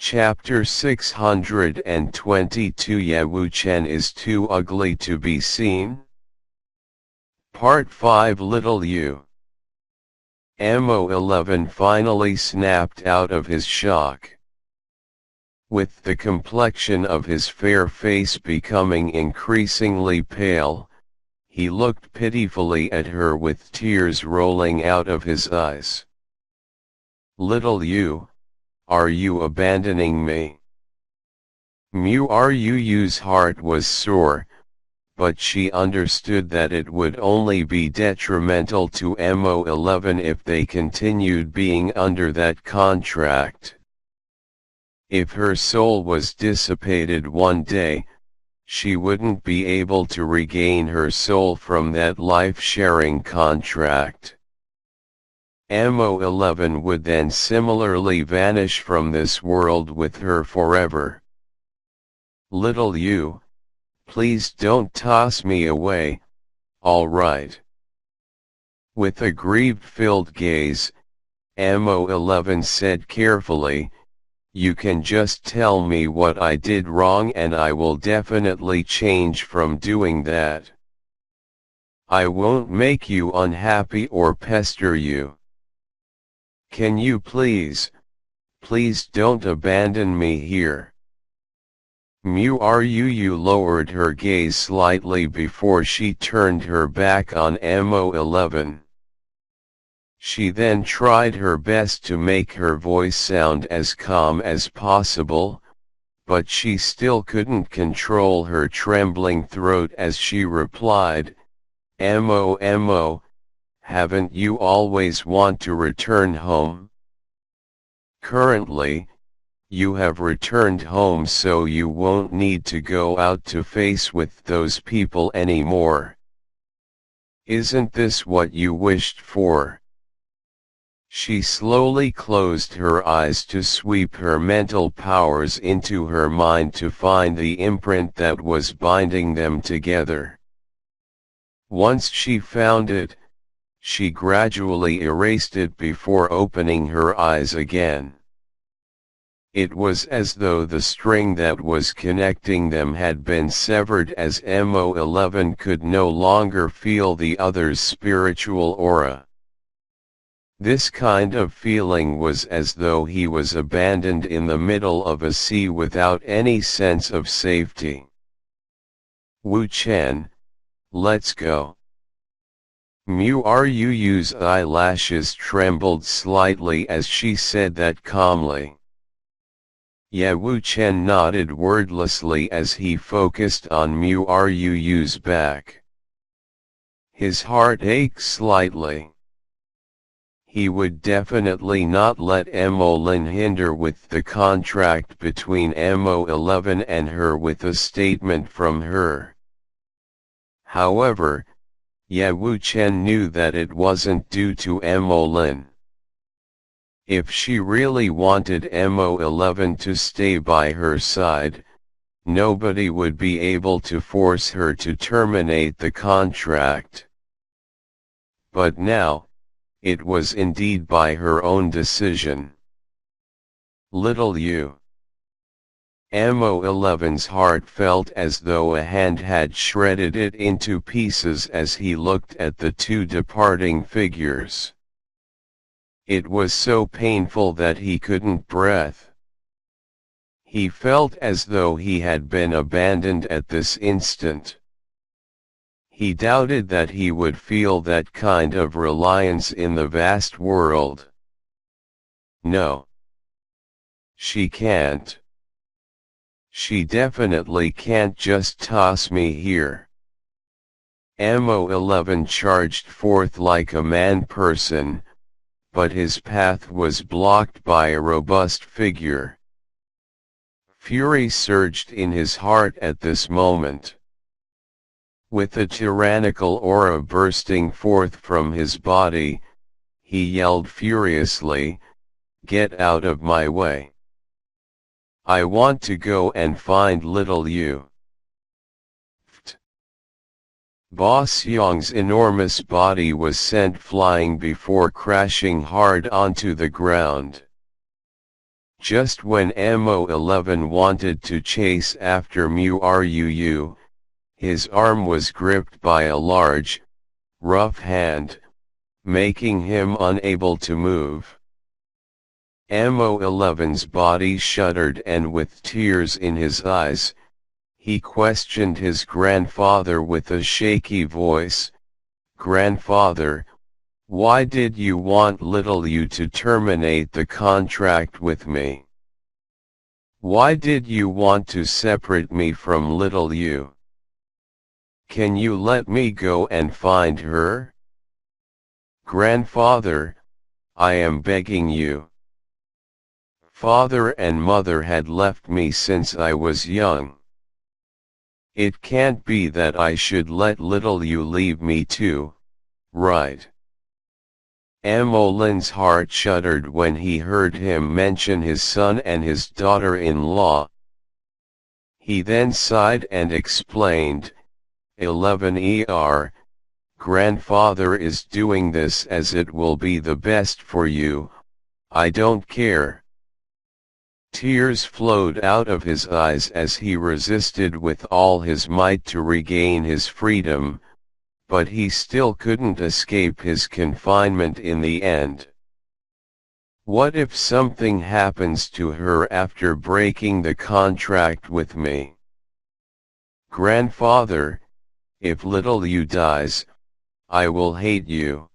Chapter 622 Wu Chen is too ugly to be seen? Part 5 Little Yu. Mo11 finally snapped out of his shock. With the complexion of his fair face becoming increasingly pale, he looked pitifully at her with tears rolling out of his eyes. Little Yu, are you abandoning me? Yu's heart was sore, but she understood that it would only be detrimental to Mo11 if they continued being under that contract. If her soul was dissipated one day, she wouldn't be able to regain her soul from that life-sharing contract. Mo11 would then similarly vanish from this world with her forever. Little Yu, please don't toss me away, all right? With a grief-filled gaze, Mo11 said carefully, you can just tell me what I did wrong and I will definitely change from doing that. I won't make you unhappy or pester you. Can you please don't abandon me here. Yu lowered her gaze slightly before she turned her back on Mo11. She then tried her best to make her voice sound as calm as possible, but she still couldn't control her trembling throat as she replied, Mo, haven't you always want to return home? Currently, you have returned home so you won't need to go out to face with those people anymore. Isn't this what you wished for? She slowly closed her eyes to sweep her mental powers into her mind to find the imprint that was binding them together. Once she found it, she gradually erased it before opening her eyes again. It was as though the string that was connecting them had been severed as Mo11 could no longer feel the other's spiritual aura. This kind of feeling was as though he was abandoned in the middle of a sea without any sense of safety. Wu Chen, let's go. Yu's eyelashes trembled slightly as she said that calmly. Wu Chen nodded wordlessly as he focused on Yu's back. His heart ached slightly. He would definitely not let Mo11 hinder with the contract between Mo11 and her with a statement from her. However, Wu Chen knew that it wasn't due to Mo11. If she really wanted Mo11 to stay by her side, nobody would be able to force her to terminate the contract. But now, it was indeed by her own decision. Little Yu. Mo11's heart felt as though a hand had shredded it into pieces as he looked at the two departing figures. It was so painful that he couldn't breathe. He felt as though he had been abandoned at this instant. He doubted that he would feel that kind of reliance in the vast world. No. She can't. She definitely can't just toss me here. Mo11 charged forth like a man-person, but his path was blocked by a robust figure. Fury surged in his heart at this moment. With a tyrannical aura bursting forth from his body, he yelled furiously, "Get out of my way! I want to go and find Little Yu." Boss Yong's enormous body was sent flying before crashing hard onto the ground. Just when Mo11 wanted to chase after Muruu, his arm was gripped by a large, rough hand, making him unable to move. Mo11's body shuddered, and with tears in his eyes, he questioned his grandfather with a shaky voice. "Grandfather, why did you want little you to terminate the contract with me? Why did you want to separate me from little you? Can you let me go and find her? Grandfather, I am begging you. Father and mother had left me since I was young. It can't be that I should let little you leave me too, right?" Amolin's heart shuddered when he heard him mention his son and his daughter-in-law. He then sighed and explained, 11er, "Grandfather is doing this as it will be the best for you, I don't care." Tears flowed out of his eyes as he resisted with all his might to regain his freedom, but he still couldn't escape his confinement in the end. What if something happens to her after breaking the contract with me? Grandfather, if little you dies, I will hate you.